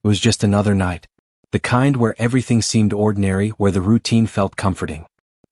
was just another night. The kind where everything seemed ordinary, where the routine felt comforting.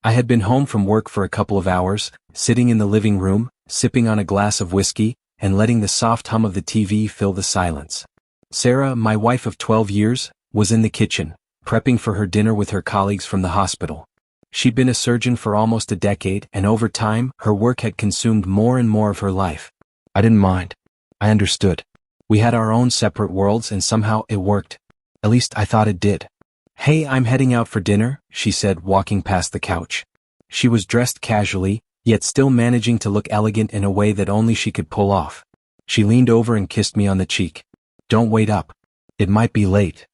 I had been home from work for a couple of hours, sitting in the living room, sipping on a glass of whiskey, and letting the soft hum of the TV fill the silence. Sarah, my wife of 12 years, was in the kitchen, prepping for her dinner with her colleagues from the hospital. She'd been a surgeon for almost a decade, and over time, her work had consumed more and more of her life. I didn't mind. I understood. We had our own separate worlds, and somehow it worked. At least I thought it did. "Hey, I'm heading out for dinner," she said, walking past the couch. She was dressed casually, yet still managing to look elegant in a way that only she could pull off. She leaned over and kissed me on the cheek. "Don't wait up. It might be late."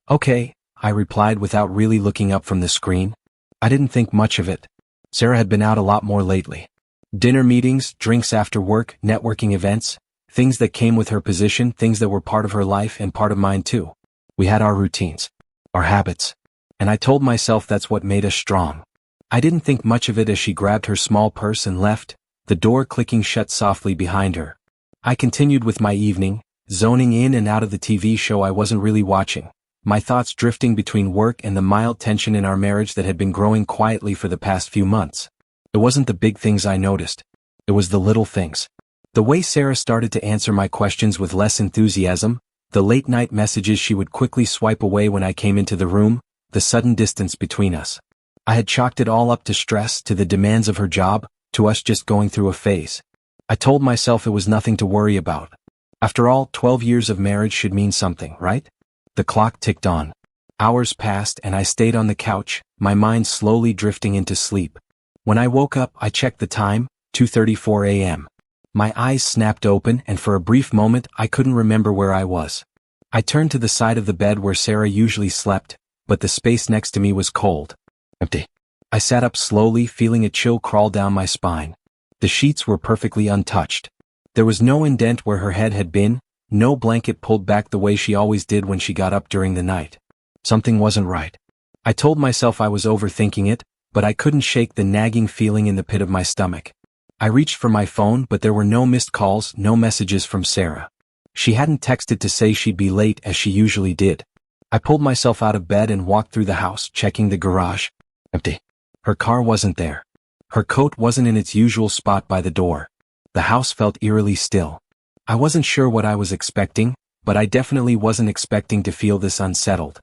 "Okay," I replied without really looking up from the screen. I didn't think much of it. Sarah had been out a lot more lately. Dinner meetings, drinks after work, networking events, things that came with her position, things that were part of her life and part of mine too. We had our routines, our habits, and I told myself that's what made us strong. I didn't think much of it as she grabbed her small purse and left, the door clicking shut softly behind her. I continued with my evening, zoning in and out of the TV show I wasn't really watching, my thoughts drifting between work and the mild tension in our marriage that had been growing quietly for the past few months. It wasn't the big things I noticed. It was the little things. The way Sarah started to answer my questions with less enthusiasm, the late-night messages she would quickly swipe away when I came into the room, the sudden distance between us. I had chalked it all up to stress, to the demands of her job, to us just going through a phase. I told myself it was nothing to worry about. After all, 12 years of marriage should mean something, right? The clock ticked on. Hours passed and I stayed on the couch, my mind slowly drifting into sleep. When I woke up, I checked the time, 2:34 a.m. My eyes snapped open and for a brief moment I couldn't remember where I was. I turned to the side of the bed where Sarah usually slept, but the space next to me was cold. Empty. I sat up slowly, feeling a chill crawl down my spine. The sheets were perfectly untouched. There was no indent where her head had been, no blanket pulled back the way she always did when she got up during the night. Something wasn't right. I told myself I was overthinking it, but I couldn't shake the nagging feeling in the pit of my stomach. I reached for my phone, but there were no missed calls, no messages from Sarah. She hadn't texted to say she'd be late as she usually did. I pulled myself out of bed and walked through the house, checking the garage. Empty. Her car wasn't there. Her coat wasn't in its usual spot by the door. The house felt eerily still. I wasn't sure what I was expecting, but I definitely wasn't expecting to feel this unsettled.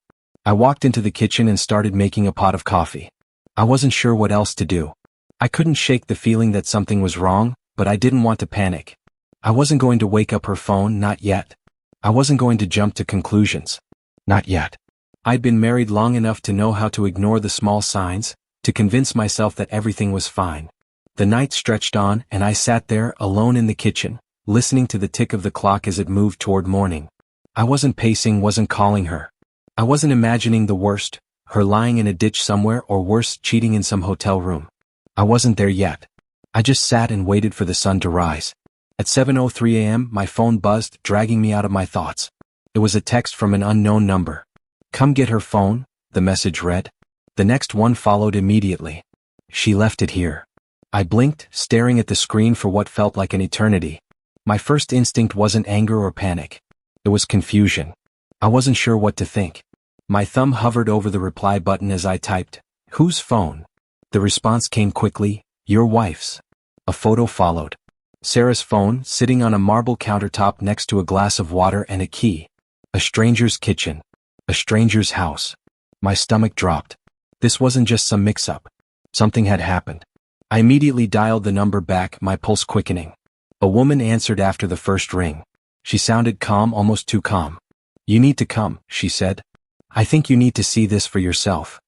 I walked into the kitchen and started making a pot of coffee. I wasn't sure what else to do. I couldn't shake the feeling that something was wrong, but I didn't want to panic. I wasn't going to wake up her phone, not yet. I wasn't going to jump to conclusions. Not yet. I'd been married long enough to know how to ignore the small signs, to convince myself that everything was fine. The night stretched on and I sat there alone in the kitchen, listening to the tick of the clock as it moved toward morning. I wasn't pacing, wasn't calling her. I wasn't imagining the worst, her lying in a ditch somewhere or worse, cheating in some hotel room. I wasn't there yet. I just sat and waited for the sun to rise. At 7:03 a.m., my phone buzzed, dragging me out of my thoughts. It was a text from an unknown number. "Come get her phone," the message read. The next one followed immediately. "She left it here." I blinked, staring at the screen for what felt like an eternity. My first instinct wasn't anger or panic. It was confusion. I wasn't sure what to think. My thumb hovered over the reply button as I typed, "Whose phone?" The response came quickly, "Your wife's." A photo followed. Sarah's phone, sitting on a marble countertop next to a glass of water and a key. A stranger's kitchen. A stranger's house. My stomach dropped. This wasn't just some mix-up. Something had happened. I immediately dialed the number back, my pulse quickening. A woman answered after the first ring. She sounded calm, almost too calm. "You need to come," she said. "I think you need to see this for yourself."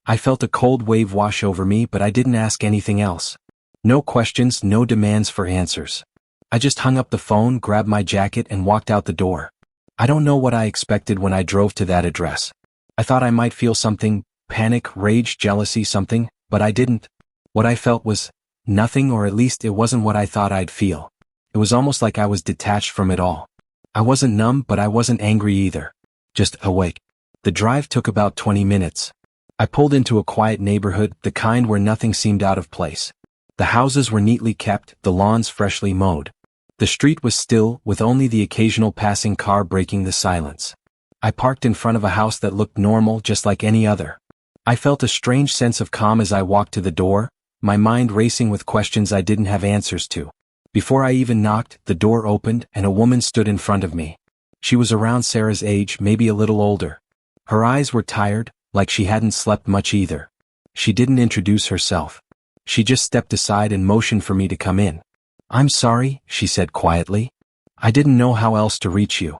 I felt a cold wave wash over me, but I didn't ask anything else. No questions, no demands for answers. I just hung up the phone, grabbed my jacket and walked out the door. I don't know what I expected when I drove to that address. I thought I might feel something, panic, rage, jealousy, something, but I didn't. What I felt was nothing, or at least it wasn't what I thought I'd feel. It was almost like I was detached from it all. I wasn't numb, but I wasn't angry either. Just awake. The drive took about 20 minutes. I pulled into a quiet neighborhood, the kind where nothing seemed out of place. The houses were neatly kept, the lawns freshly mowed. The street was still, with only the occasional passing car breaking the silence. I parked in front of a house that looked normal just like any other. I felt a strange sense of calm as I walked to the door, my mind racing with questions I didn't have answers to. Before I even knocked, the door opened and a woman stood in front of me. She was around Sarah's age, maybe a little older. Her eyes were tired, like she hadn't slept much either. She didn't introduce herself. She just stepped aside and motioned for me to come in. "I'm sorry," she said quietly. "I didn't know how else to reach you."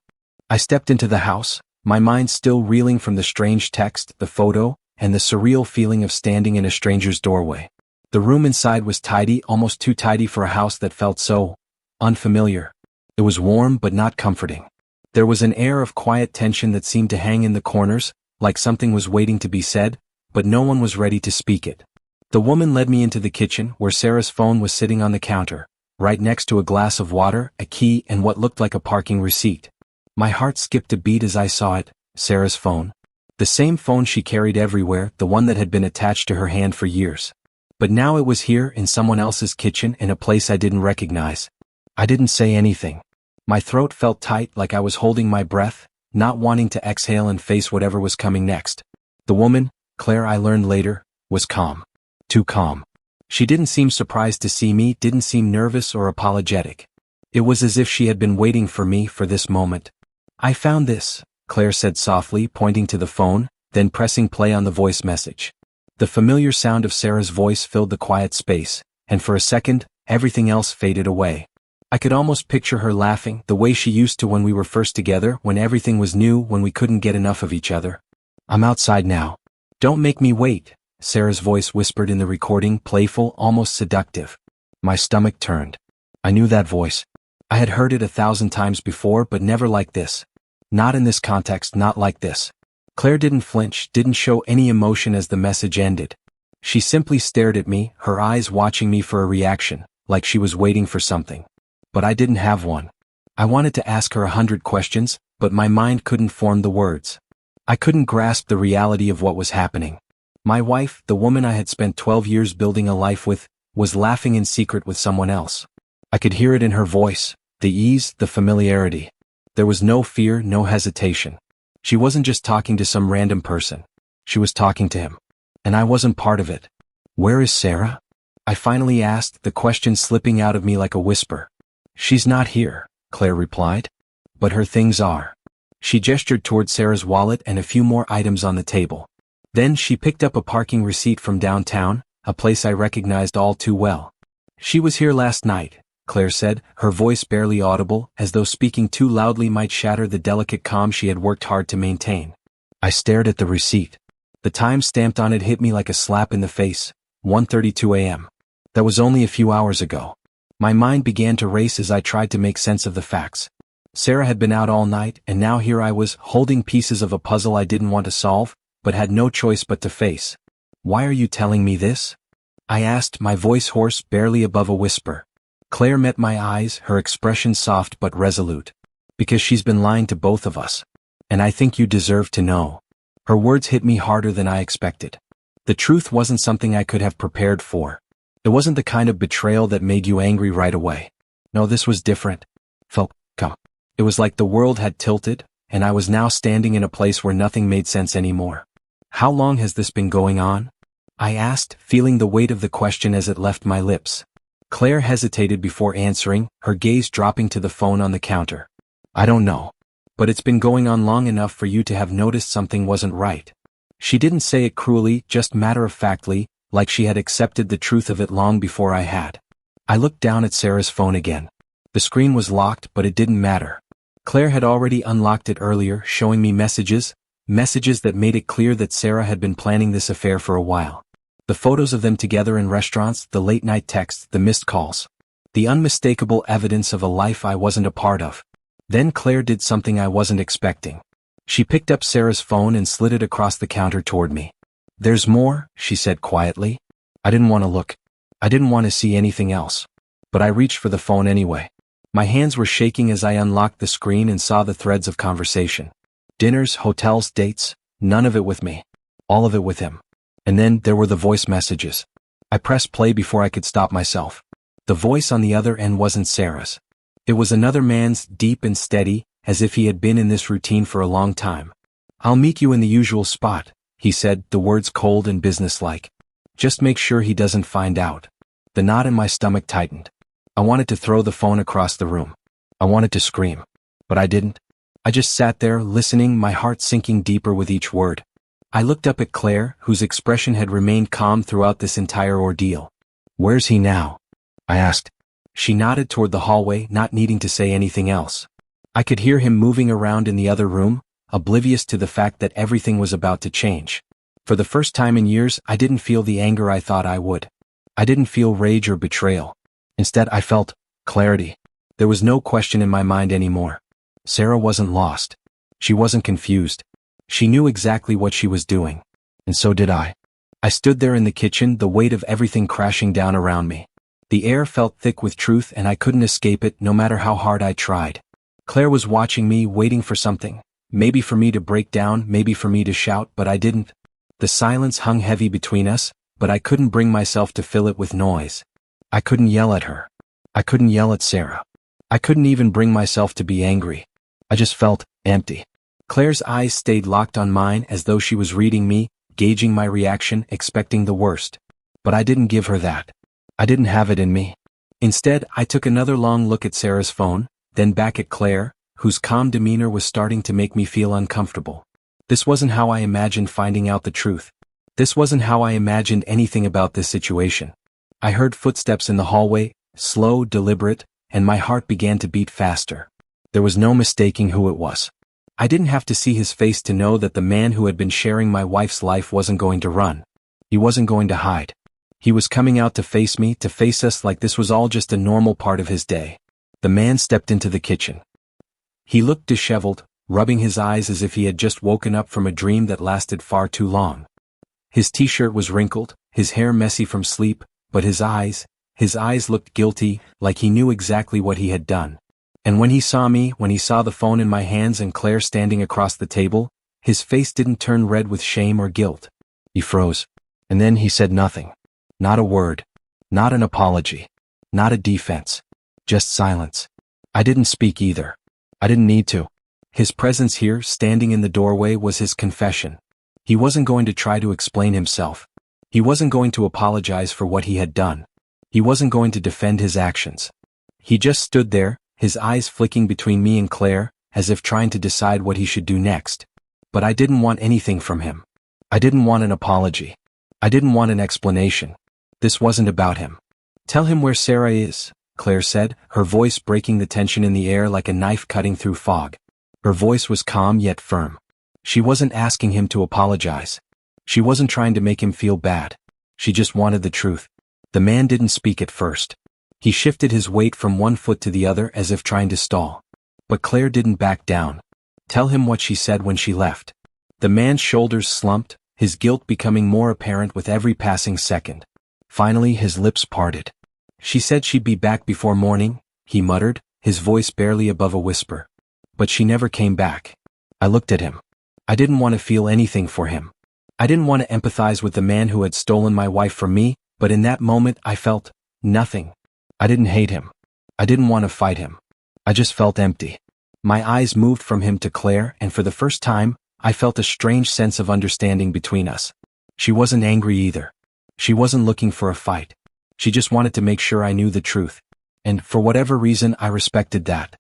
I stepped into the house, my mind still reeling from the strange text, the photo, and the surreal feeling of standing in a stranger's doorway. The room inside was tidy, almost too tidy for a house that felt so unfamiliar. It was warm but not comforting. There was an air of quiet tension that seemed to hang in the corners, like something was waiting to be said, but no one was ready to speak it. The woman led me into the kitchen where Sarah's phone was sitting on the counter, right next to a glass of water, a key, and what looked like a parking receipt. My heart skipped a beat as I saw it, Sarah's phone. The same phone she carried everywhere, the one that had been attached to her hand for years. But now it was here in someone else's kitchen in a place I didn't recognize. I didn't say anything. My throat felt tight like I was holding my breath, not wanting to exhale and face whatever was coming next. The woman, Claire, I learned later, was calm. Too calm. She didn't seem surprised to see me, didn't seem nervous or apologetic. It was as if she had been waiting for me for this moment. "I found this," Claire said softly, pointing to the phone, then pressing play on the voice message. The familiar sound of Sarah's voice filled the quiet space, and for a second, everything else faded away. I could almost picture her laughing, the way she used to when we were first together, when everything was new, when we couldn't get enough of each other. "I'm outside now. Don't make me wait," Sarah's voice whispered in the recording, playful, almost seductive. My stomach turned. I knew that voice. I had heard it 1,000 times before, but never like this. Not in this context, not like this. Claire didn't flinch, didn't show any emotion as the message ended. She simply stared at me, her eyes watching me for a reaction, like she was waiting for something. But I didn't have one. I wanted to ask her 100 questions, but my mind couldn't form the words. I couldn't grasp the reality of what was happening. My wife, the woman I had spent 12 years building a life with, was laughing in secret with someone else. I could hear it in her voice, the ease, the familiarity. There was no fear, no hesitation. She wasn't just talking to some random person. She was talking to him. And I wasn't part of it. "Where is Sarah?" I finally asked, the question slipping out of me like a whisper. "She's not here," Claire replied. "But her things are." She gestured toward Sarah's wallet and a few more items on the table. Then she picked up a parking receipt from downtown, a place I recognized all too well. "She was here last night," Claire said, her voice barely audible, as though speaking too loudly might shatter the delicate calm she had worked hard to maintain. I stared at the receipt. The time stamped on it hit me like a slap in the face, 1:32 a.m. That was only a few hours ago. My mind began to race as I tried to make sense of the facts. Sarah had been out all night, and now here I was, holding pieces of a puzzle I didn't want to solve, but had no choice but to face. "Why are you telling me this?" I asked, my voice hoarse, barely above a whisper. Claire met my eyes, her expression soft but resolute. "Because she's been lying to both of us. And I think you deserve to know." Her words hit me harder than I expected. The truth wasn't something I could have prepared for. It wasn't the kind of betrayal that made you angry right away. No, this was different. Felt calm. It was like the world had tilted, and I was now standing in a place where nothing made sense anymore. "How long has this been going on?" I asked, feeling the weight of the question as it left my lips. Claire hesitated before answering, her gaze dropping to the phone on the counter. "I don't know. But it's been going on long enough for you to have noticed something wasn't right." She didn't say it cruelly, just matter-of-factly, like she had accepted the truth of it long before I had. I looked down at Sarah's phone again. The screen was locked, but it didn't matter. Claire had already unlocked it earlier, showing me messages that made it clear that Sarah had been planning this affair for a while. The photos of them together in restaurants, the late-night texts, the missed calls. The unmistakable evidence of a life I wasn't a part of. Then Claire did something I wasn't expecting. She picked up Sarah's phone and slid it across the counter toward me. "There's more," she said quietly. I didn't want to look. I didn't want to see anything else. But I reached for the phone anyway. My hands were shaking as I unlocked the screen and saw the threads of conversation. Dinners, hotels, dates, none of it with me. All of it with him. And then there were the voice messages. I pressed play before I could stop myself. The voice on the other end wasn't Sarah's. It was another man's, deep and steady, as if he had been in this routine for a long time. "I'll meet you in the usual spot," he said, the words cold and businesslike. "Just make sure he doesn't find out." The knot in my stomach tightened. I wanted to throw the phone across the room. I wanted to scream. But I didn't. I just sat there, listening, my heart sinking deeper with each word. I looked up at Claire, whose expression had remained calm throughout this entire ordeal. "Where's he now?" I asked. She nodded toward the hallway, not needing to say anything else. I could hear him moving around in the other room, oblivious to the fact that everything was about to change. For the first time in years, I didn't feel the anger I thought I would. I didn't feel rage or betrayal. Instead, I felt clarity. There was no question in my mind anymore. Sarah wasn't lost. She wasn't confused. She knew exactly what she was doing. And so did I. I stood there in the kitchen, the weight of everything crashing down around me. The air felt thick with truth and I couldn't escape it no matter how hard I tried. Claire was watching me, waiting for something. Maybe for me to break down, maybe for me to shout, but I didn't. The silence hung heavy between us, but I couldn't bring myself to fill it with noise. I couldn't yell at her. I couldn't yell at Sarah. I couldn't even bring myself to be angry. I just felt empty. Claire's eyes stayed locked on mine as though she was reading me, gauging my reaction, expecting the worst. But I didn't give her that. I didn't have it in me. Instead, I took another long look at Sarah's phone, then back at Claire, whose calm demeanor was starting to make me feel uncomfortable. This wasn't how I imagined finding out the truth. This wasn't how I imagined anything about this situation. I heard footsteps in the hallway, slow, deliberate, and my heart began to beat faster. There was no mistaking who it was. I didn't have to see his face to know that the man who had been sharing my wife's life wasn't going to run. He wasn't going to hide. He was coming out to face me, to face us like this was all just a normal part of his day. The man stepped into the kitchen. He looked disheveled, rubbing his eyes as if he had just woken up from a dream that lasted far too long. His t-shirt was wrinkled, his hair messy from sleep, but his eyes looked guilty, like he knew exactly what he had done. And when he saw me, when he saw the phone in my hands and Claire standing across the table, his face didn't turn red with shame or guilt. He froze. And then he said nothing. Not a word. Not an apology. Not a defense. Just silence. I didn't speak either. I didn't need to. His presence here, standing in the doorway, was his confession. He wasn't going to try to explain himself. He wasn't going to apologize for what he had done. He wasn't going to defend his actions. He just stood there, his eyes flicking between me and Claire, as if trying to decide what he should do next. But I didn't want anything from him. I didn't want an apology. I didn't want an explanation. This wasn't about him. "Tell him where Sarah is," Claire said, her voice breaking the tension in the air like a knife cutting through fog. Her voice was calm yet firm. She wasn't asking him to apologize. She wasn't trying to make him feel bad. She just wanted the truth. The man didn't speak at first. He shifted his weight from one foot to the other as if trying to stall. But Claire didn't back down. "Tell him what she said when she left." The man's shoulders slumped, his guilt becoming more apparent with every passing second. Finally, his lips parted. "She said she'd be back before morning," he muttered, his voice barely above a whisper. "But she never came back." I looked at him. I didn't want to feel anything for him. I didn't want to empathize with the man who had stolen my wife from me, but in that moment I felt nothing. I didn't hate him. I didn't want to fight him. I just felt empty. My eyes moved from him to Claire, and for the first time, I felt a strange sense of understanding between us. She wasn't angry either. She wasn't looking for a fight. She just wanted to make sure I knew the truth. And for whatever reason, I respected that.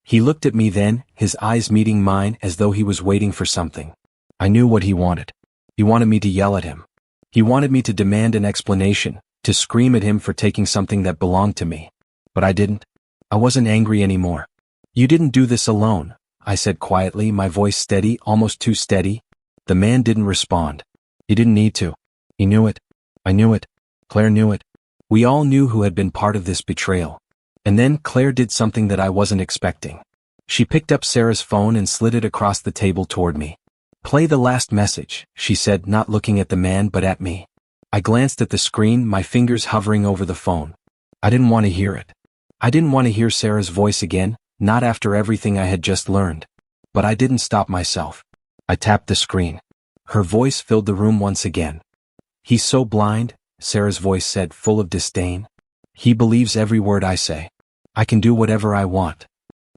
He looked at me then, his eyes meeting mine as though he was waiting for something. I knew what he wanted. He wanted me to yell at him. He wanted me to demand an explanation, to scream at him for taking something that belonged to me. But I didn't. I wasn't angry anymore. "You didn't do this alone," I said quietly, my voice steady, almost too steady. The man didn't respond. He didn't need to. He knew it. I knew it. Claire knew it. We all knew who had been part of this betrayal. And then Claire did something that I wasn't expecting. She picked up Sarah's phone and slid it across the table toward me. "Play the last message," she said, not looking at the man but at me. I glanced at the screen, my fingers hovering over the phone. I didn't want to hear it. I didn't want to hear Sarah's voice again, not after everything I had just learned. But I didn't stop myself. I tapped the screen. Her voice filled the room once again. "He's so blind," Sarah's voice said, full of disdain. "He believes every word I say. I can do whatever I want."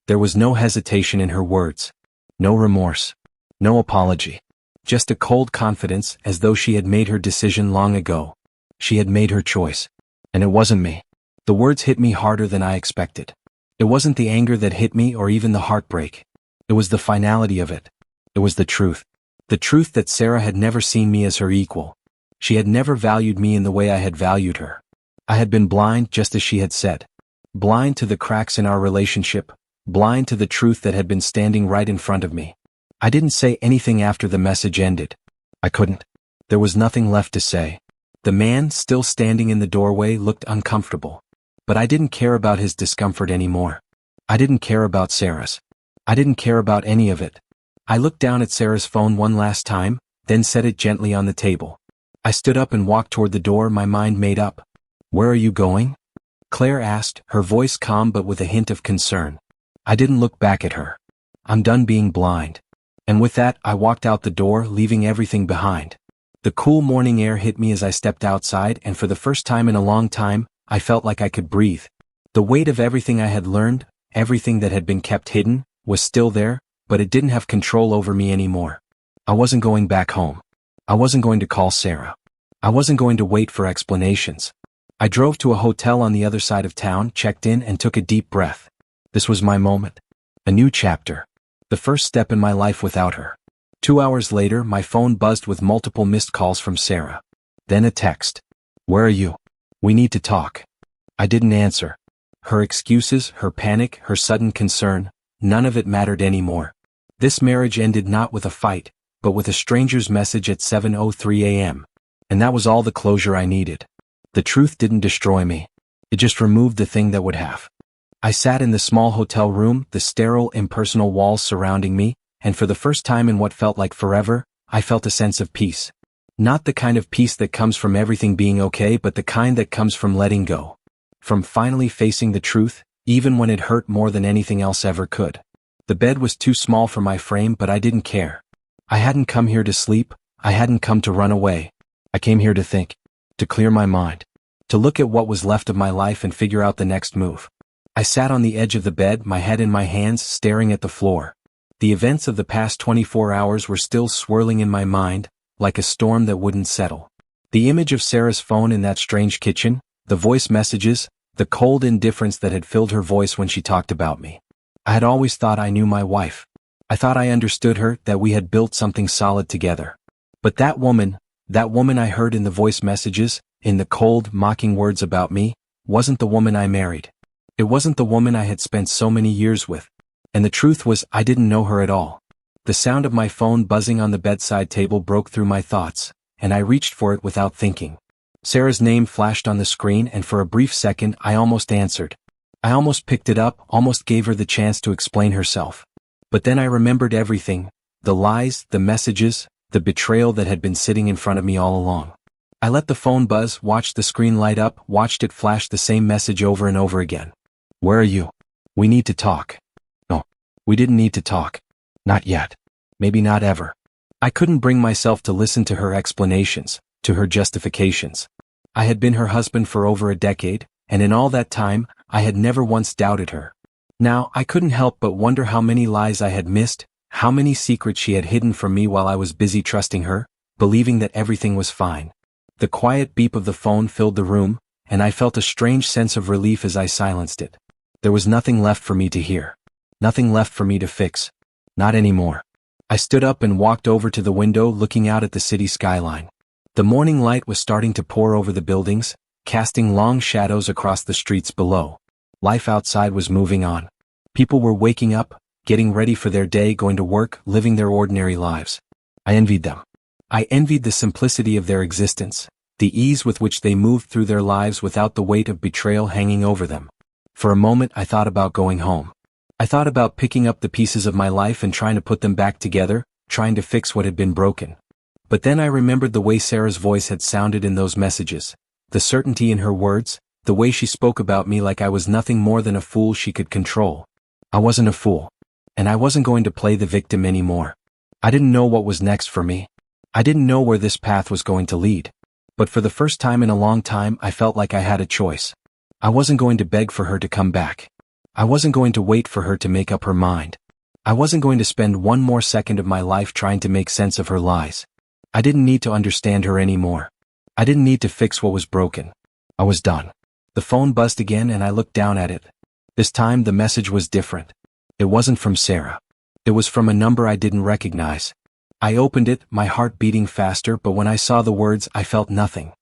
There was no hesitation in her words. No remorse. No apology. Just a cold confidence, as though she had made her decision long ago. She had made her choice. And it wasn't me. The words hit me harder than I expected. It wasn't the anger that hit me or even the heartbreak. It was the finality of it. It was the truth. The truth that Sarah had never seen me as her equal. She had never valued me in the way I had valued her. I had been blind, just as she had said. Blind to the cracks in our relationship, blind to the truth that had been standing right in front of me. I didn't say anything after the message ended. I couldn't. There was nothing left to say. The man, still standing in the doorway, looked uncomfortable. But I didn't care about his discomfort anymore. I didn't care about Sarah's. I didn't care about any of it. I looked down at Sarah's phone one last time, then set it gently on the table. I stood up and walked toward the door, my mind made up. "Where are you going?" Claire asked, her voice calm but with a hint of concern. I didn't look back at her. "I'm done being blind." And with that, I walked out the door, leaving everything behind. The cool morning air hit me as I stepped outside, and for the first time in a long time, I felt like I could breathe. The weight of everything I had learned, everything that had been kept hidden, was still there, but it didn't have control over me anymore. I wasn't going back home. I wasn't going to call Sarah. I wasn't going to wait for explanations. I drove to a hotel on the other side of town, checked in, and took a deep breath. This was my moment. A new chapter. The first step in my life without her. 2 hours later, my phone buzzed with multiple missed calls from Sarah. Then a text. "Where are you? We need to talk." I didn't answer. Her excuses, her panic, her sudden concern, none of it mattered anymore. This marriage ended not with a fight, but with a stranger's message at 7:03 a.m. And that was all the closure I needed. The truth didn't destroy me. It just removed the thing that would have. I sat in the small hotel room, the sterile, impersonal walls surrounding me, and for the first time in what felt like forever, I felt a sense of peace. Not the kind of peace that comes from everything being okay, but the kind that comes from letting go. From finally facing the truth, even when it hurt more than anything else ever could. The bed was too small for my frame, but I didn't care. I hadn't come here to sleep, I hadn't come to run away. I came here to think. To clear my mind. To look at what was left of my life and figure out the next move. I sat on the edge of the bed, my head in my hands, staring at the floor. The events of the past 24 hours were still swirling in my mind, like a storm that wouldn't settle. The image of Sarah's phone in that strange kitchen, the voice messages, the cold indifference that had filled her voice when she talked about me. I had always thought I knew my wife. I thought I understood her, that we had built something solid together. But that woman I heard in the voice messages, in the cold, mocking words about me, wasn't the woman I married. It wasn't the woman I had spent so many years with. And the truth was, I didn't know her at all. The sound of my phone buzzing on the bedside table broke through my thoughts, and I reached for it without thinking. Sarah's name flashed on the screen, and for a brief second I almost answered. I almost picked it up, almost gave her the chance to explain herself. But then I remembered everything, the lies, the messages, the betrayal that had been sitting in front of me all along. I let the phone buzz, watched the screen light up, watched it flash the same message over and over again. "Where are you? We need to talk." No, we didn't need to talk. Not yet. Maybe not ever. I couldn't bring myself to listen to her explanations, to her justifications. I had been her husband for over a decade, and in all that time, I had never once doubted her. Now, I couldn't help but wonder how many lies I had missed, how many secrets she had hidden from me while I was busy trusting her, believing that everything was fine. The quiet beep of the phone filled the room, and I felt a strange sense of relief as I silenced it. There was nothing left for me to hear. Nothing left for me to fix. Not anymore. I stood up and walked over to the window, looking out at the city skyline. The morning light was starting to pour over the buildings, casting long shadows across the streets below. Life outside was moving on. People were waking up, getting ready for their day, going to work, living their ordinary lives. I envied them. I envied the simplicity of their existence, the ease with which they moved through their lives without the weight of betrayal hanging over them. For a moment I thought about going home. I thought about picking up the pieces of my life and trying to put them back together, trying to fix what had been broken. But then I remembered the way Sarah's voice had sounded in those messages, the certainty in her words, the way she spoke about me like I was nothing more than a fool she could control. I wasn't a fool. And I wasn't going to play the victim anymore. I didn't know what was next for me. I didn't know where this path was going to lead. But for the first time in a long time I felt like I had a choice. I wasn't going to beg for her to come back. I wasn't going to wait for her to make up her mind. I wasn't going to spend one more second of my life trying to make sense of her lies. I didn't need to understand her anymore. I didn't need to fix what was broken. I was done. The phone buzzed again and I looked down at it. This time the message was different. It wasn't from Sarah. It was from a number I didn't recognize. I opened it, my heart beating faster, but when I saw the words I felt nothing.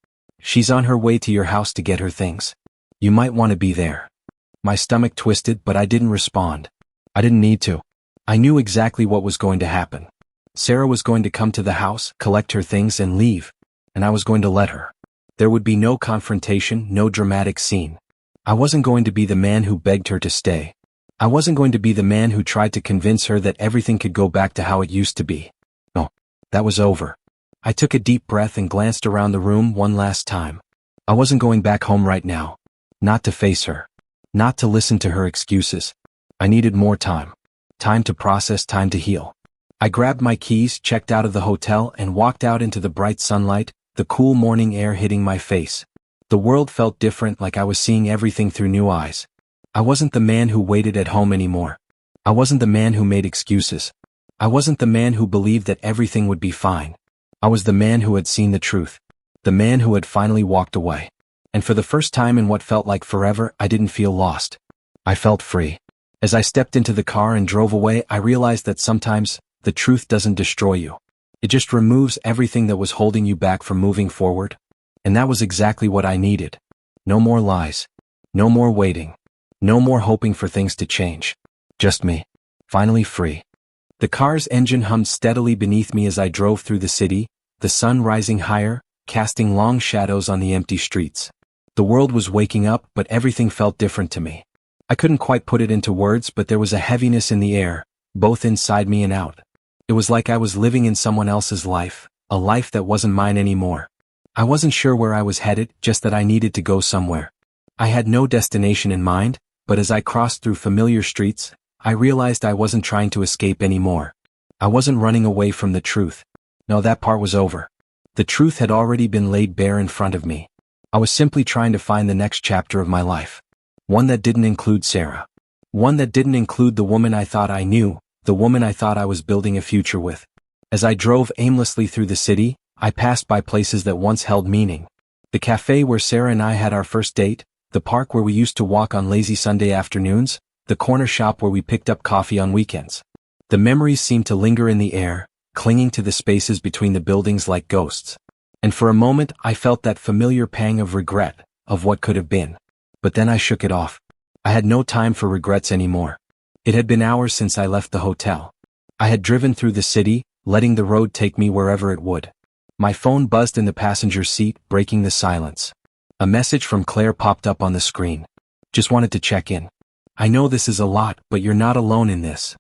She's on her way to your house to get her things. You might want to be there. My stomach twisted, but I didn't respond. I didn't need to. I knew exactly what was going to happen. Sarah was going to come to the house, collect her things and leave. And I was going to let her. There would be no confrontation, no dramatic scene. I wasn't going to be the man who begged her to stay. I wasn't going to be the man who tried to convince her that everything could go back to how it used to be. No, that was over. I took a deep breath and glanced around the room one last time. I wasn't going back home right now. Not to face her. Not to listen to her excuses. I needed more time. Time to process, time to heal. I grabbed my keys, checked out of the hotel, and walked out into the bright sunlight, the cool morning air hitting my face. The world felt different, like I was seeing everything through new eyes. I wasn't the man who waited at home anymore. I wasn't the man who made excuses. I wasn't the man who believed that everything would be fine. I was the man who had seen the truth. The man who had finally walked away. And for the first time in what felt like forever, I didn't feel lost. I felt free. As I stepped into the car and drove away, I realized that sometimes, the truth doesn't destroy you. It just removes everything that was holding you back from moving forward. And that was exactly what I needed. No more lies. No more waiting. No more hoping for things to change. Just me. Finally free. The car's engine hummed steadily beneath me as I drove through the city, the sun rising higher, casting long shadows on the empty streets. The world was waking up, but everything felt different to me. I couldn't quite put it into words, but there was a heaviness in the air, both inside me and out. It was like I was living in someone else's life, a life that wasn't mine anymore. I wasn't sure where I was headed, just that I needed to go somewhere. I had no destination in mind, but as I crossed through familiar streets, I realized I wasn't trying to escape anymore. I wasn't running away from the truth. No, that part was over. The truth had already been laid bare in front of me. I was simply trying to find the next chapter of my life. One that didn't include Sarah. One that didn't include the woman I thought I knew, the woman I thought I was building a future with. As I drove aimlessly through the city, I passed by places that once held meaning. The cafe where Sarah and I had our first date, the park where we used to walk on lazy Sunday afternoons, the corner shop where we picked up coffee on weekends. The memories seemed to linger in the air, clinging to the spaces between the buildings like ghosts. And for a moment I felt that familiar pang of regret, of what could have been. But then I shook it off. I had no time for regrets anymore. It had been hours since I left the hotel. I had driven through the city, letting the road take me wherever it would. My phone buzzed in the passenger seat, breaking the silence. A message from Claire popped up on the screen. Just wanted to check in. I know this is a lot, but you're not alone in this.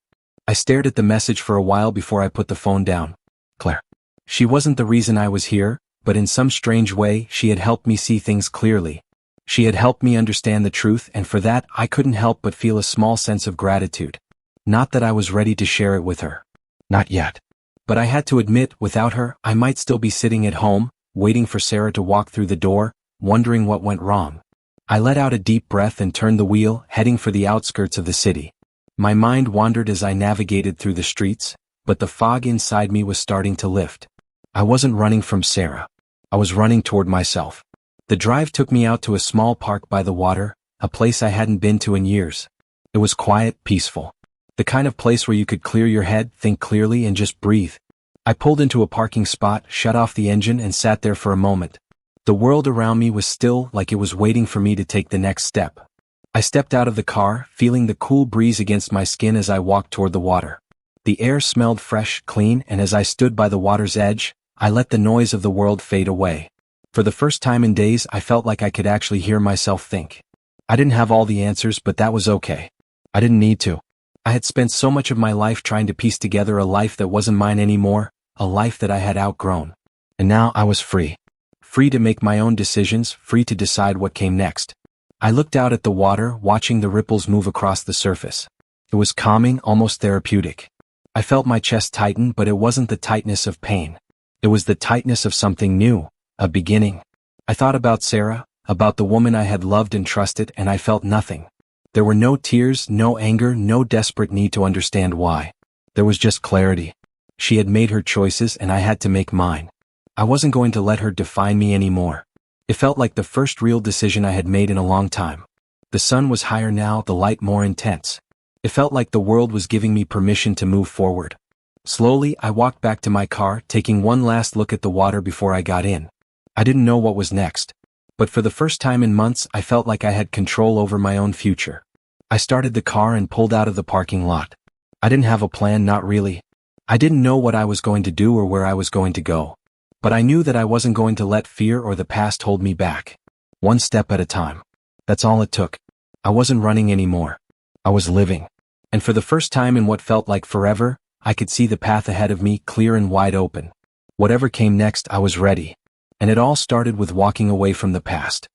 I stared at the message for a while before I put the phone down. Claire. She wasn't the reason I was here, but in some strange way, she had helped me see things clearly. She had helped me understand the truth, and for that, I couldn't help but feel a small sense of gratitude. Not that I was ready to share it with her. Not yet. But I had to admit, without her, I might still be sitting at home, waiting for Sarah to walk through the door, wondering what went wrong. I let out a deep breath and turned the wheel, heading for the outskirts of the city. My mind wandered as I navigated through the streets, but the fog inside me was starting to lift. I wasn't running from Sarah. I was running toward myself. The drive took me out to a small park by the water, a place I hadn't been to in years. It was quiet, peaceful. The kind of place where you could clear your head, think clearly, and just breathe. I pulled into a parking spot, shut off the engine, and sat there for a moment. The world around me was still, like it was waiting for me to take the next step. I stepped out of the car, feeling the cool breeze against my skin as I walked toward the water. The air smelled fresh, clean, and as I stood by the water's edge, I let the noise of the world fade away. For the first time in days, I felt like I could actually hear myself think. I didn't have all the answers, but that was okay. I didn't need to. I had spent so much of my life trying to piece together a life that wasn't mine anymore, a life that I had outgrown. And now I was free. Free to make my own decisions, free to decide what came next. I looked out at the water, watching the ripples move across the surface. It was calming, almost therapeutic. I felt my chest tighten, but it wasn't the tightness of pain. It was the tightness of something new, a beginning. I thought about Sarah, about the woman I had loved and trusted, and I felt nothing. There were no tears, no anger, no desperate need to understand why. There was just clarity. She had made her choices and I had to make mine. I wasn't going to let her define me anymore. It felt like the first real decision I had made in a long time. The sun was higher now, the light more intense. It felt like the world was giving me permission to move forward. Slowly, I walked back to my car, taking one last look at the water before I got in. I didn't know what was next. But for the first time in months, I felt like I had control over my own future. I started the car and pulled out of the parking lot. I didn't have a plan, not really. I didn't know what I was going to do or where I was going to go. But I knew that I wasn't going to let fear or the past hold me back. One step at a time. That's all it took. I wasn't running anymore. I was living. And for the first time in what felt like forever, I could see the path ahead of me clear and wide open. Whatever came next, I was ready. And it all started with walking away from the past.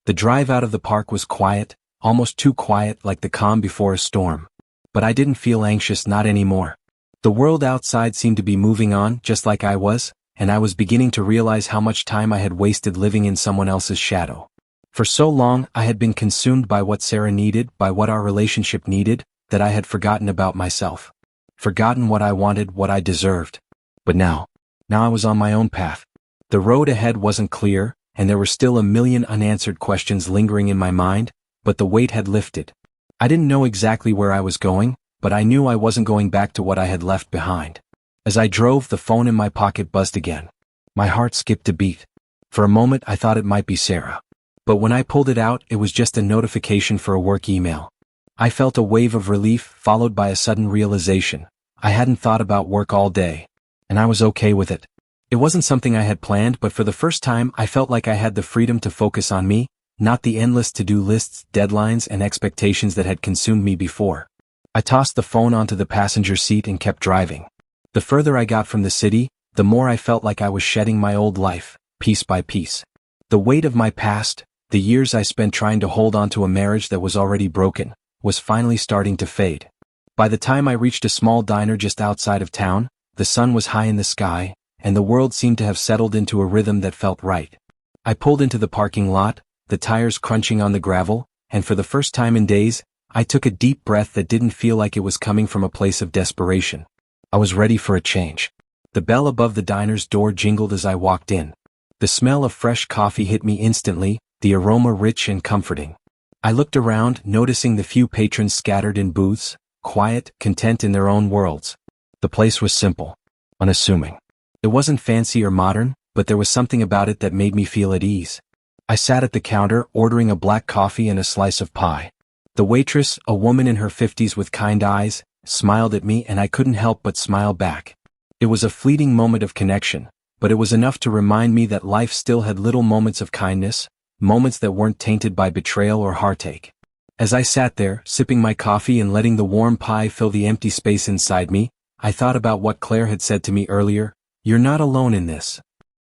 The drive out of the park was quiet, almost too quiet, like the calm before a storm. But I didn't feel anxious, not anymore. The world outside seemed to be moving on, just like I was, and I was beginning to realize how much time I had wasted living in someone else's shadow. For so long, I had been consumed by what Sarah needed, by what our relationship needed, that I had forgotten about myself. Forgotten what I wanted, what I deserved. But now I was on my own path. The road ahead wasn't clear, and there were still a million unanswered questions lingering in my mind, but the weight had lifted. I didn't know exactly where I was going, but I knew I wasn't going back to what I had left behind. As I drove, the phone in my pocket buzzed again. My heart skipped a beat. For a moment, I thought it might be Sarah. But when I pulled it out, it was just a notification for a work email. I felt a wave of relief, followed by a sudden realization. I hadn't thought about work all day. And I was okay with it. It wasn't something I had planned, but for the first time, I felt like I had the freedom to focus on me, not the endless to-do lists, deadlines, and expectations that had consumed me before. I tossed the phone onto the passenger seat and kept driving. The further I got from the city, the more I felt like I was shedding my old life, piece by piece. The weight of my past, the years I spent trying to hold on to a marriage that was already broken, was finally starting to fade. By the time I reached a small diner just outside of town, the sun was high in the sky, and the world seemed to have settled into a rhythm that felt right. I pulled into the parking lot, the tires crunching on the gravel, and for the first time in days, I took a deep breath that didn't feel like it was coming from a place of desperation. I was ready for a change. The bell above the diner's door jingled as I walked in. The smell of fresh coffee hit me instantly, the aroma rich and comforting. I looked around, noticing the few patrons scattered in booths, quiet, content in their own worlds. The place was simple, unassuming. It wasn't fancy or modern, but there was something about it that made me feel at ease. I sat at the counter, ordering a black coffee and a slice of pie. The waitress, a woman in her 50s with kind eyes, smiled at me and I couldn't help but smile back. It was a fleeting moment of connection, but it was enough to remind me that life still had little moments of kindness, moments that weren't tainted by betrayal or heartache. As I sat there, sipping my coffee and letting the warm pie fill the empty space inside me, I thought about what Claire had said to me earlier. You're not alone in this.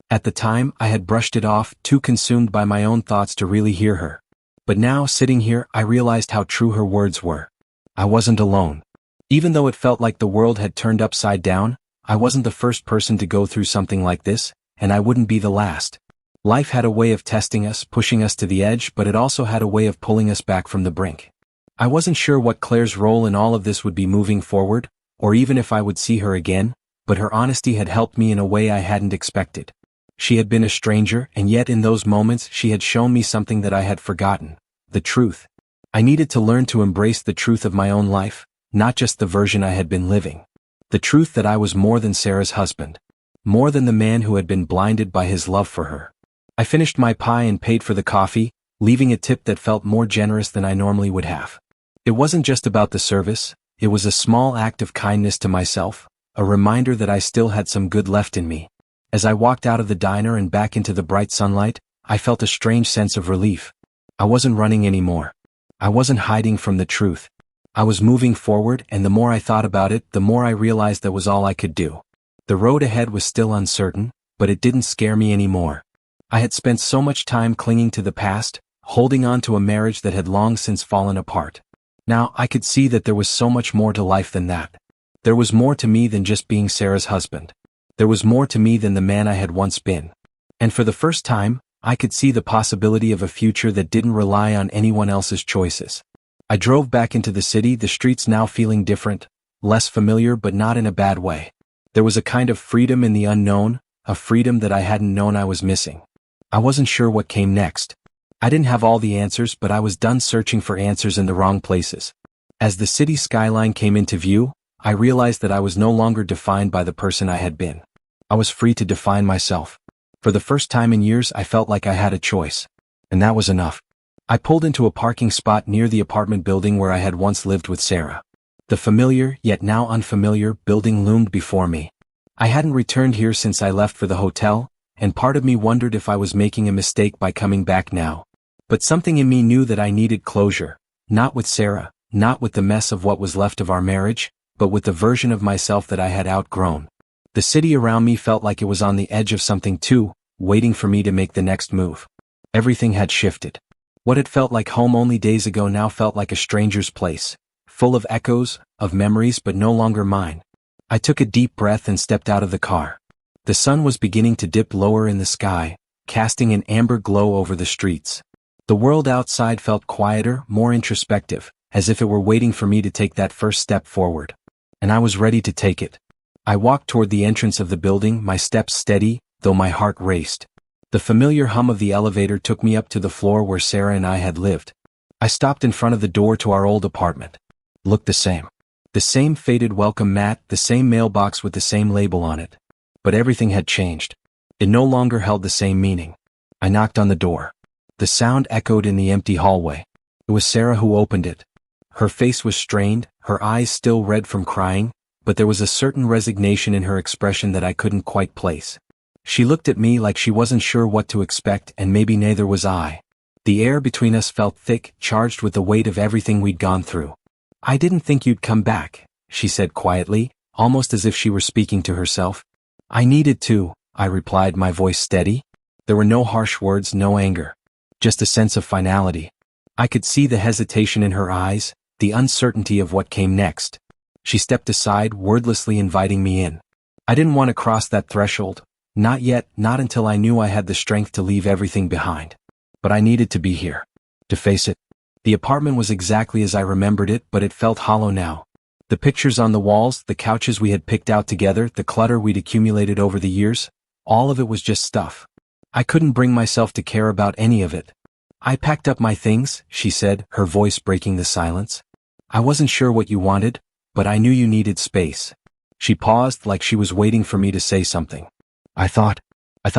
At the time, I had brushed it off, too consumed by my own thoughts to really hear her. But now, sitting here, I realized how true her words were. I wasn't alone. Even though it felt like the world had turned upside down, I wasn't the first person to go through something like this, and I wouldn't be the last. Life had a way of testing us, pushing us to the edge, but it also had a way of pulling us back from the brink. I wasn't sure what Claire's role in all of this would be moving forward, or even if I would see her again, but her honesty had helped me in a way I hadn't expected. She had been a stranger, and yet in those moments she had shown me something that I had forgotten: the truth. I needed to learn to embrace the truth of my own life, not just the version I had been living. The truth that I was more than Sarah's husband. More than the man who had been blinded by his love for her. I finished my pie and paid for the coffee, leaving a tip that felt more generous than I normally would have. It wasn't just about the service, it was a small act of kindness to myself, a reminder that I still had some good left in me. As I walked out of the diner and back into the bright sunlight, I felt a strange sense of relief. I wasn't running anymore. I wasn't hiding from the truth. I was moving forward, and the more I thought about it, the more I realized that was all I could do. The road ahead was still uncertain, but it didn't scare me anymore. I had spent so much time clinging to the past, holding on to a marriage that had long since fallen apart. Now I could see that there was so much more to life than that. There was more to me than just being Sarah's husband. There was more to me than the man I had once been. And for the first time, I could see the possibility of a future that didn't rely on anyone else's choices. I drove back into the city, the streets now feeling different, less familiar but not in a bad way. There was a kind of freedom in the unknown, a freedom that I hadn't known I was missing. I wasn't sure what came next. I didn't have all the answers, but I was done searching for answers in the wrong places. As the city skyline came into view, I realized that I was no longer defined by the person I had been. I was free to define myself. For the first time in years, I felt like I had a choice. And that was enough. I pulled into a parking spot near the apartment building where I had once lived with Sarah. The familiar, yet now unfamiliar, building loomed before me. I hadn't returned here since I left for the hotel, and part of me wondered if I was making a mistake by coming back now. But something in me knew that I needed closure, not with Sarah, not with the mess of what was left of our marriage, but with the version of myself that I had outgrown. The city around me felt like it was on the edge of something too, waiting for me to make the next move. Everything had shifted. What had felt like home only days ago now felt like a stranger's place, full of echoes, of memories but no longer mine. I took a deep breath and stepped out of the car. The sun was beginning to dip lower in the sky, casting an amber glow over the streets. The world outside felt quieter, more introspective, as if it were waiting for me to take that first step forward. And I was ready to take it. I walked toward the entrance of the building, my steps steady, though my heart raced. The familiar hum of the elevator took me up to the floor where Sarah and I had lived. I stopped in front of the door to our old apartment. Looked the same. The same faded welcome mat, the same mailbox with the same label on it. But everything had changed. It no longer held the same meaning. I knocked on the door. The sound echoed in the empty hallway. It was Sarah who opened it. Her face was strained, her eyes still red from crying, but there was a certain resignation in her expression that I couldn't quite place. She looked at me like she wasn't sure what to expect, and maybe neither was I. The air between us felt thick, charged with the weight of everything we'd gone through. "I didn't think you'd come back," she said quietly, almost as if she were speaking to herself. "I needed to," I replied, my voice steady. There were no harsh words, no anger. Just a sense of finality. I could see the hesitation in her eyes, the uncertainty of what came next. She stepped aside, wordlessly inviting me in. I didn't want to cross that threshold. Not yet, not until I knew I had the strength to leave everything behind. But I needed to be here. To face it. The apartment was exactly as I remembered it, but it felt hollow now. The pictures on the walls, the couches we had picked out together, the clutter we'd accumulated over the years, all of it was just stuff. I couldn't bring myself to care about any of it. "I packed up my things," she said, her voice breaking the silence. "I wasn't sure what you wanted, but I knew you needed space." She paused like she was waiting for me to say something. I thought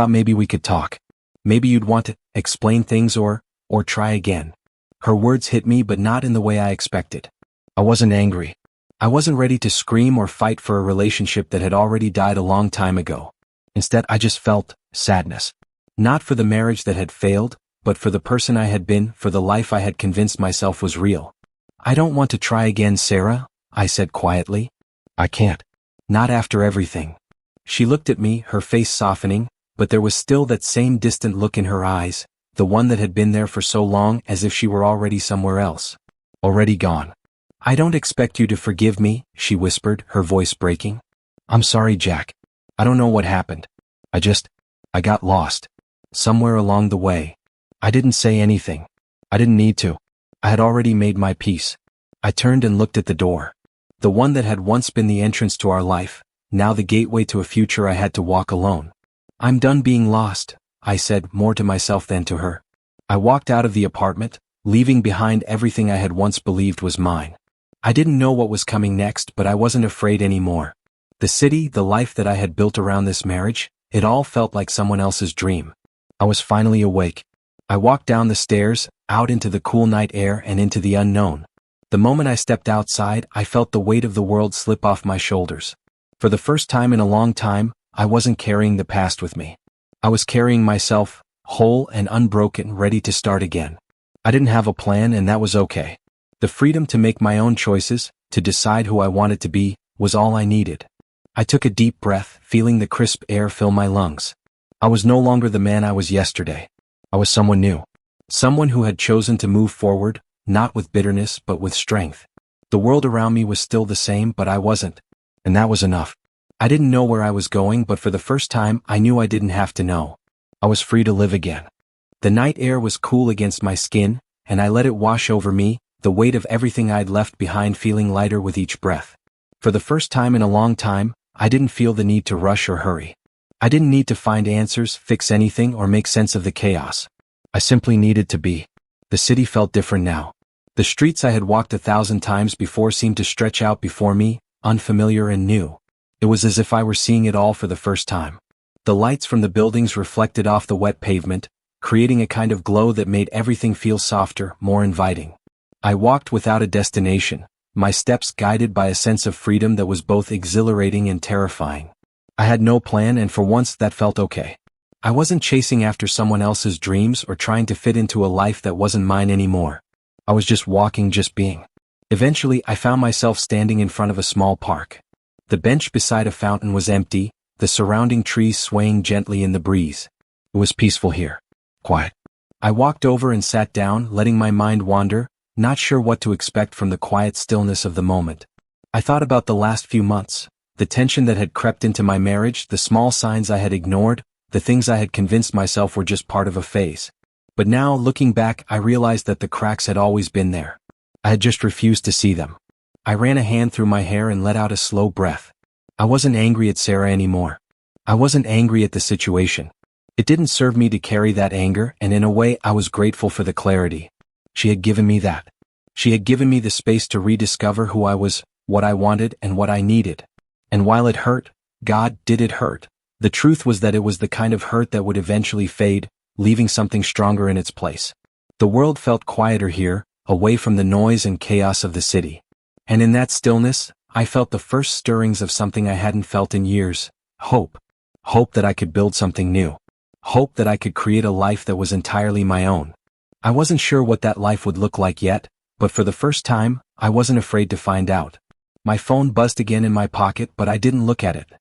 maybe we could talk. Maybe you'd want to explain things or try again. Her words hit me, but not in the way I expected. I wasn't angry. I wasn't ready to scream or fight for a relationship that had already died a long time ago. Instead, I just felt sadness. Not for the marriage that had failed, but for the person I had been, for the life I had convinced myself was real. "I don't want to try again, Sarah," I said quietly. "I can't. Not after everything." She looked at me, her face softening, but there was still that same distant look in her eyes, the one that had been there for so long, as if she were already somewhere else. Already gone. "I don't expect you to forgive me," she whispered, her voice breaking. "I'm sorry, Jack. I don't know what happened. I got lost. Somewhere along the way. I didn't say anything. I didn't need to. I had already made my peace." I turned and looked at the door. The one that had once been the entrance to our life, now the gateway to a future I had to walk alone. "I'm done being lost," I said, more to myself than to her. I walked out of the apartment, leaving behind everything I had once believed was mine. I didn't know what was coming next, but I wasn't afraid anymore. The city, the life that I had built around this marriage, it all felt like someone else's dream. I was finally awake. I walked down the stairs, out into the cool night air and into the unknown. The moment I stepped outside, I felt the weight of the world slip off my shoulders. For the first time in a long time, I wasn't carrying the past with me. I was carrying myself, whole and unbroken, ready to start again. I didn't have a plan, and that was okay. The freedom to make my own choices, to decide who I wanted to be, was all I needed. I took a deep breath, feeling the crisp air fill my lungs. I was no longer the man I was yesterday. I was someone new. Someone who had chosen to move forward, not with bitterness but with strength. The world around me was still the same, but I wasn't. And that was enough. I didn't know where I was going, but for the first time, I knew I didn't have to know. I was free to live again. The night air was cool against my skin, and I let it wash over me, the weight of everything I'd left behind feeling lighter with each breath. For the first time in a long time, I didn't feel the need to rush or hurry. I didn't need to find answers, fix anything, or make sense of the chaos. I simply needed to be. The city felt different now. The streets I had walked 1,000 times before seemed to stretch out before me, unfamiliar and new. It was as if I were seeing it all for the first time. The lights from the buildings reflected off the wet pavement, creating a kind of glow that made everything feel softer, more inviting. I walked without a destination, my steps guided by a sense of freedom that was both exhilarating and terrifying. I had no plan, and for once that felt okay. I wasn't chasing after someone else's dreams or trying to fit into a life that wasn't mine anymore. I was just walking, just being. Eventually, I found myself standing in front of a small park. The bench beside a fountain was empty, the surrounding trees swaying gently in the breeze. It was peaceful here. Quiet. I walked over and sat down, letting my mind wander, not sure what to expect from the quiet stillness of the moment. I thought about the last few months, the tension that had crept into my marriage, the small signs I had ignored, the things I had convinced myself were just part of a phase. But now, looking back, I realized that the cracks had always been there. I had just refused to see them. I ran a hand through my hair and let out a slow breath. I wasn't angry at Sarah anymore. I wasn't angry at the situation. It didn't serve me to carry that anger, and in a way I was grateful for the clarity. She had given me that. She had given me the space to rediscover who I was, what I wanted, and what I needed. And while it hurt, God, did it hurt, the truth was that it was the kind of hurt that would eventually fade, leaving something stronger in its place. The world felt quieter here, away from the noise and chaos of the city. And in that stillness, I felt the first stirrings of something I hadn't felt in years: hope. Hope that I could build something new. Hope that I could create a life that was entirely my own. I wasn't sure what that life would look like yet, but for the first time, I wasn't afraid to find out. My phone buzzed again in my pocket, but I didn't look at it.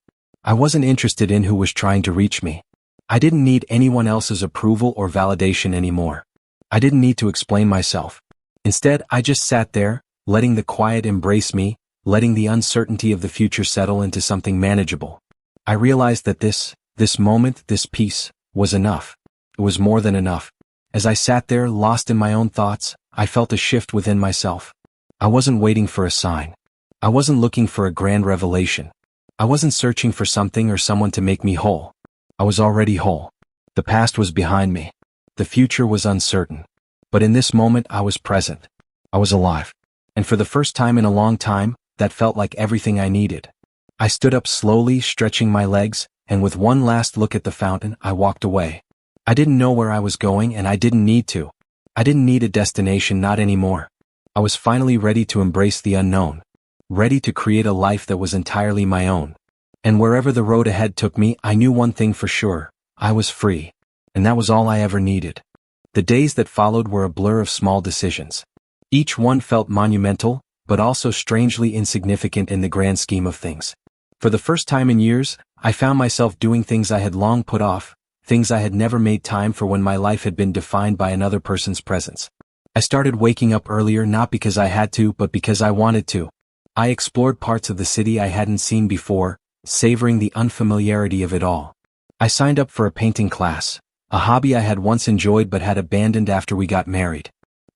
I wasn't interested in who was trying to reach me. I didn't need anyone else's approval or validation anymore. I didn't need to explain myself. Instead, I just sat there, letting the quiet embrace me, letting the uncertainty of the future settle into something manageable. I realized that this moment, this peace, was enough. It was more than enough. As I sat there, lost in my own thoughts, I felt a shift within myself. I wasn't waiting for a sign. I wasn't looking for a grand revelation. I wasn't searching for something or someone to make me whole. I was already whole. The past was behind me. The future was uncertain. But in this moment, I was present. I was alive. And for the first time in a long time, that felt like everything I needed. I stood up slowly, stretching my legs, and with one last look at the fountain, I walked away. I didn't know where I was going, and I didn't need to. I didn't need a destination, not anymore. I was finally ready to embrace the unknown. Ready to create a life that was entirely my own. And wherever the road ahead took me, I knew one thing for sure: I was free. And that was all I ever needed. The days that followed were a blur of small decisions. Each one felt monumental, but also strangely insignificant in the grand scheme of things. For the first time in years, I found myself doing things I had long put off, things I had never made time for when my life had been defined by another person's presence. I started waking up earlier, not because I had to, but because I wanted to. I explored parts of the city I hadn't seen before, savoring the unfamiliarity of it all. I signed up for a painting class, a hobby I had once enjoyed but had abandoned after we got married.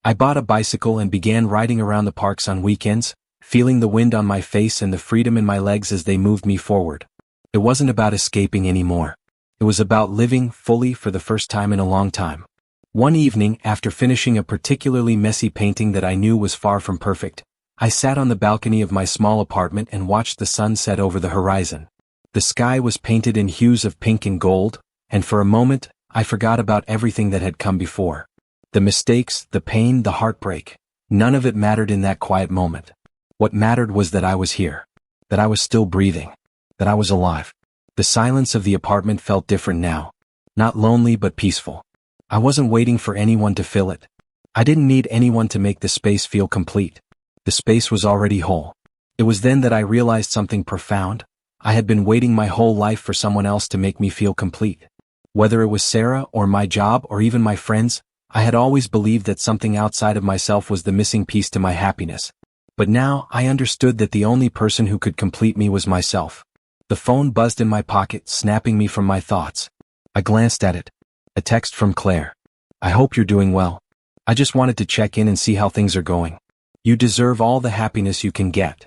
I bought a bicycle and began riding around the parks on weekends, feeling the wind on my face and the freedom in my legs as they moved me forward. It wasn't about escaping anymore. It was about living fully for the first time in a long time. One evening, after finishing a particularly messy painting that I knew was far from perfect, I sat on the balcony of my small apartment and watched the sun set over the horizon. The sky was painted in hues of pink and gold, and for a moment, I forgot about everything that had come before. The mistakes, the pain, the heartbreak. None of it mattered in that quiet moment. What mattered was that I was here. That I was still breathing. That I was alive. The silence of the apartment felt different now. Not lonely, but peaceful. I wasn't waiting for anyone to fill it. I didn't need anyone to make the space feel complete. The space was already whole. It was then that I realized something profound. I had been waiting my whole life for someone else to make me feel complete. Whether it was Sarah or my job or even my friends, I had always believed that something outside of myself was the missing piece to my happiness. But now I understood that the only person who could complete me was myself. The phone buzzed in my pocket, snapping me from my thoughts. I glanced at it. A text from Claire. "I hope you're doing well. I just wanted to check in and see how things are going." You deserve all the happiness you can get.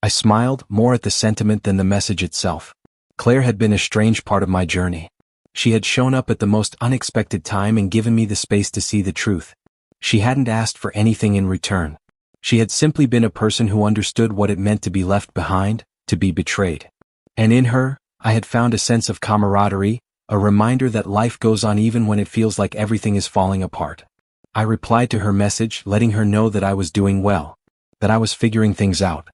I smiled, more at the sentiment than the message itself. Claire had been a strange part of my journey. She had shown up at the most unexpected time and given me the space to see the truth. She hadn't asked for anything in return. She had simply been a person who understood what it meant to be left behind, to be betrayed. And in her, I had found a sense of camaraderie, a reminder that life goes on even when it feels like everything is falling apart. I replied to her message, letting her know that I was doing well, that I was figuring things out.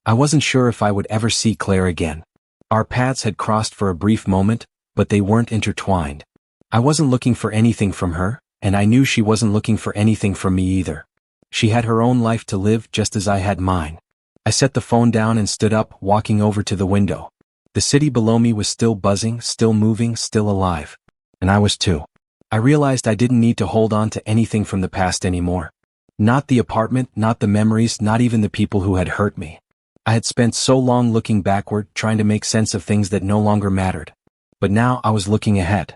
I wasn't sure if I would ever see Claire again. Our paths had crossed for a brief moment, but they weren't intertwined. I wasn't looking for anything from her, and I knew she wasn't looking for anything from me either. She had her own life to live just as I had mine. I set the phone down and stood up, walking over to the window. The city below me was still buzzing, still moving, still alive. And I was too. I realized I didn't need to hold on to anything from the past anymore. Not the apartment, not the memories, not even the people who had hurt me. I had spent so long looking backward, trying to make sense of things that no longer mattered. But now I was looking ahead.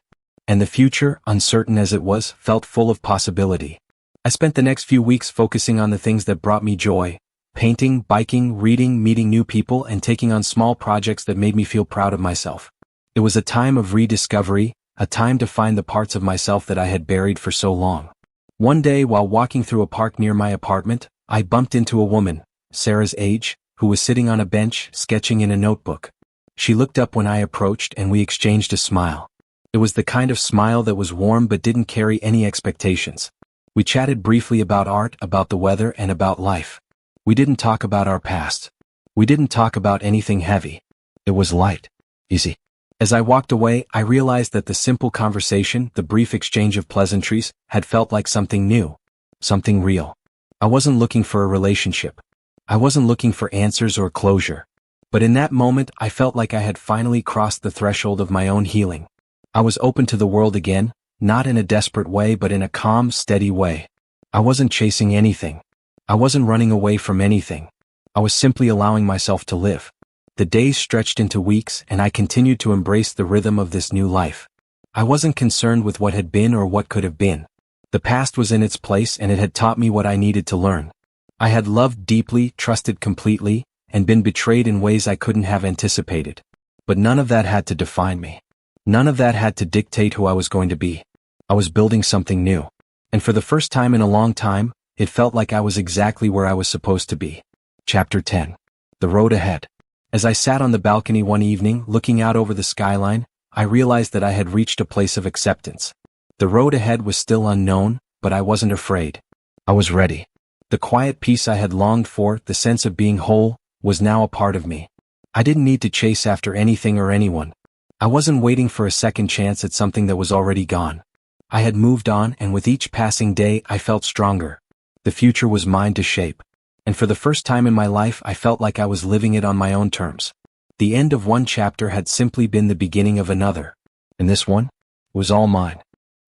And the future, uncertain as it was, felt full of possibility. I spent the next few weeks focusing on the things that brought me joy: painting, biking, reading, meeting new people, and taking on small projects that made me feel proud of myself. It was a time of rediscovery, a time to find the parts of myself that I had buried for so long. One day, while walking through a park near my apartment, I bumped into a woman, Sarah's age, who was sitting on a bench, sketching in a notebook. She looked up when I approached and we exchanged a smile. It was the kind of smile that was warm but didn't carry any expectations. We chatted briefly about art, about the weather, and about life. We didn't talk about our past. We didn't talk about anything heavy. It was light, easy. As I walked away, I realized that the simple conversation, the brief exchange of pleasantries, had felt like something new, something real. I wasn't looking for a relationship. I wasn't looking for answers or closure. But in that moment, I felt like I had finally crossed the threshold of my own healing. I was open to the world again, not in a desperate way but in a calm, steady way. I wasn't chasing anything. I wasn't running away from anything. I was simply allowing myself to live. The days stretched into weeks and I continued to embrace the rhythm of this new life. I wasn't concerned with what had been or what could have been. The past was in its place and it had taught me what I needed to learn. I had loved deeply, trusted completely, and been betrayed in ways I couldn't have anticipated. But none of that had to define me. None of that had to dictate who I was going to be. I was building something new. And for the first time in a long time, it felt like I was exactly where I was supposed to be. Chapter 10. The Road Ahead. As I sat on the balcony one evening, looking out over the skyline, I realized that I had reached a place of acceptance. The road ahead was still unknown, but I wasn't afraid. I was ready. The quiet peace I had longed for, the sense of being whole, was now a part of me. I didn't need to chase after anything or anyone. I wasn't waiting for a second chance at something that was already gone. I had moved on, and with each passing day, I felt stronger. The future was mine to shape. And for the first time in my life, I felt like I was living it on my own terms. The end of one chapter had simply been the beginning of another. And this one was all mine.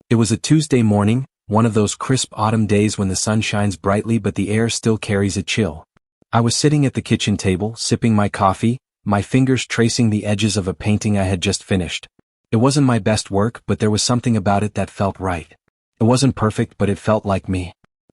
It was a Tuesday morning, one of those crisp autumn days when the sun shines brightly but the air still carries a chill. I was sitting at the kitchen table, sipping my coffee, my fingers tracing the edges of a painting I had just finished. It wasn't my best work, but there was something about it that felt right. It wasn't perfect, but it felt like me.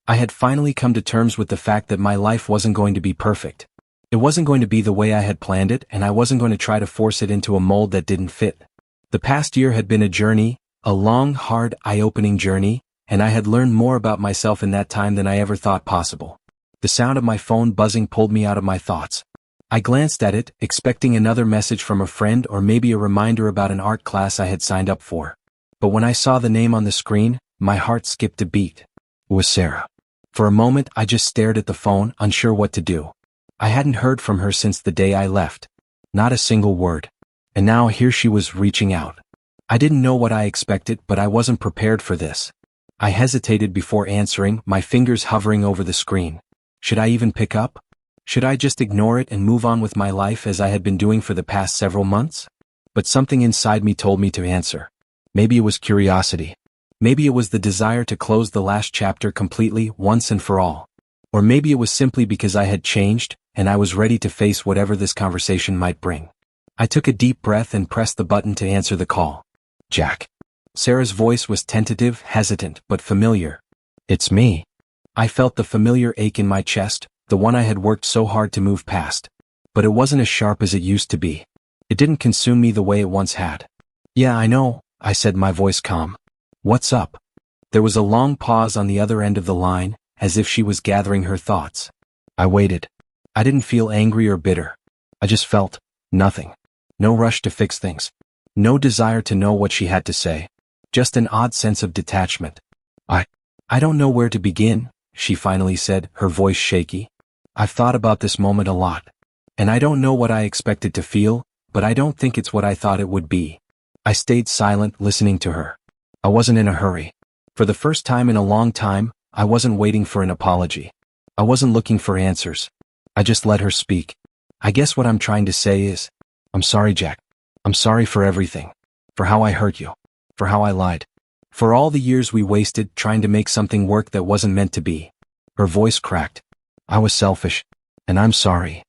I had finally come to terms with the fact that my life wasn't going to be perfect. It wasn't going to be the way I had planned it, and I wasn't going to try to force it into a mold that didn't fit. The past year had been a journey, a long, hard, eye-opening journey, and I had learned more about myself in that time than I ever thought possible. The sound of my phone buzzing pulled me out of my thoughts. I glanced at it, expecting another message from a friend or maybe a reminder about an art class I had signed up for. But when I saw the name on the screen, my heart skipped a beat. It was Sarah. For a moment, I just stared at the phone, unsure what to do. I hadn't heard from her since the day I left. Not a single word. And now here she was reaching out. I didn't know what I expected, but I wasn't prepared for this. I hesitated before answering, my fingers hovering over the screen. Should I even pick up? Should I just ignore it and move on with my life as I had been doing for the past several months? But something inside me told me to answer. Maybe it was curiosity. Maybe it was the desire to close the last chapter completely, once and for all. Or maybe it was simply because I had changed, and I was ready to face whatever this conversation might bring. I took a deep breath and pressed the button to answer the call. Jack. Sarah's voice was tentative, hesitant, but familiar. It's me. I felt the familiar ache in my chest, the one I had worked so hard to move past. But it wasn't as sharp as it used to be. It didn't consume me the way it once had. "Yeah, I know," I said, my voice calm. "What's up?" There was a long pause on the other end of the line, as if she was gathering her thoughts. I waited. I didn't feel angry or bitter. I just felt nothing. No rush to fix things. No desire to know what she had to say. Just an odd sense of detachment. I don't know where to begin," she finally said, her voice shaky. "I've thought about this moment a lot. And I don't know what I expected to feel, but I don't think it's what I thought it would be." I stayed silent, listening to her. I wasn't in a hurry. For the first time in a long time, I wasn't waiting for an apology. I wasn't looking for answers. I just let her speak. "I guess what I'm trying to say is, I'm sorry, Jack. I'm sorry for everything. For how I hurt you. For how I lied. For all the years we wasted trying to make something work that wasn't meant to be." Her voice cracked. "I was selfish. And I'm sorry."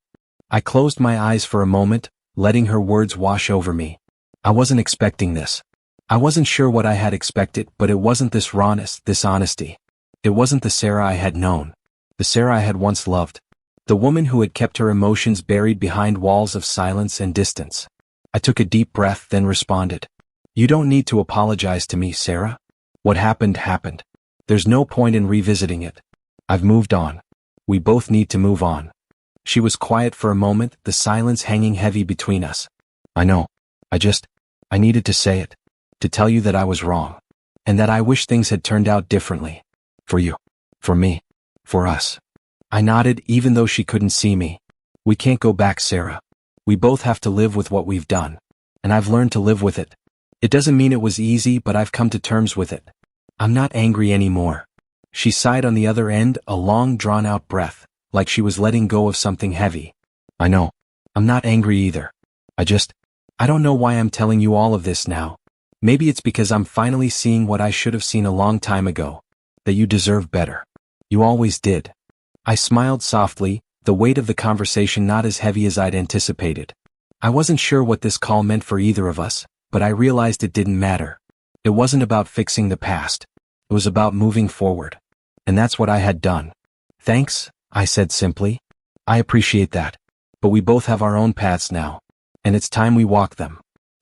I closed my eyes for a moment, letting her words wash over me. I wasn't expecting this. I wasn't sure what I had expected, but it wasn't this rawness, this honesty. It wasn't the Sarah I had known. The Sarah I had once loved. The woman who had kept her emotions buried behind walls of silence and distance. I took a deep breath, then responded. "You don't need to apologize to me, Sarah. What happened happened. There's no point in revisiting it. I've moved on. We both need to move on." She was quiet for a moment, the silence hanging heavy between us. "I know. I needed to say it. To tell you that I was wrong. And that I wish things had turned out differently. For you. For me. For us." I nodded, even though she couldn't see me. "We can't go back, Sarah. We both have to live with what we've done. And I've learned to live with it. It doesn't mean it was easy, but I've come to terms with it. I'm not angry anymore." She sighed on the other end, a long drawn-out breath, like she was letting go of something heavy. "I know. I'm not angry either. I don't know why I'm telling you all of this now. Maybe it's because I'm finally seeing what I should have seen a long time ago. That you deserve better. You always did." I smiled softly, the weight of the conversation not as heavy as I'd anticipated. I wasn't sure what this call meant for either of us, but I realized it didn't matter. It wasn't about fixing the past. It was about moving forward. And that's what I had done. "Thanks," I said simply. "I appreciate that. But we both have our own paths now. And it's time we walk them."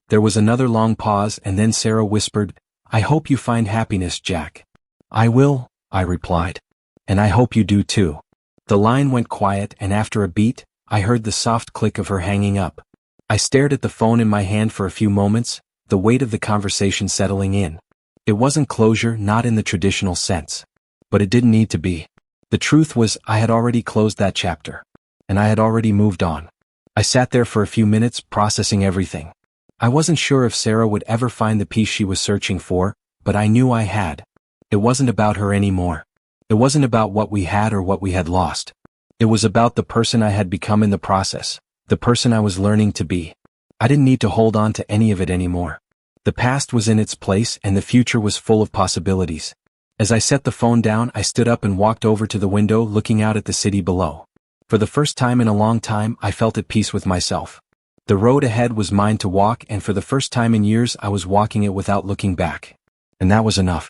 There was another long pause, and then Sarah whispered, "I hope you find happiness, Jack." "I will," I replied. "And I hope you do too." The line went quiet, and after a beat, I heard the soft click of her hanging up. I stared at the phone in my hand for a few moments, the weight of the conversation settling in. It wasn't closure, not in the traditional sense. But it didn't need to be. The truth was, I had already closed that chapter. And I had already moved on. I sat there for a few minutes, processing everything. I wasn't sure if Sarah would ever find the peace she was searching for, but I knew I had. It wasn't about her anymore. It wasn't about what we had or what we had lost. It was about the person I had become in the process, the person I was learning to be. I didn't need to hold on to any of it anymore. The past was in its place and the future was full of possibilities. As I set the phone down, I stood up and walked over to the window, looking out at the city below. For the first time in a long time, I felt at peace with myself. The road ahead was mine to walk, and for the first time in years I was walking it without looking back. And that was enough.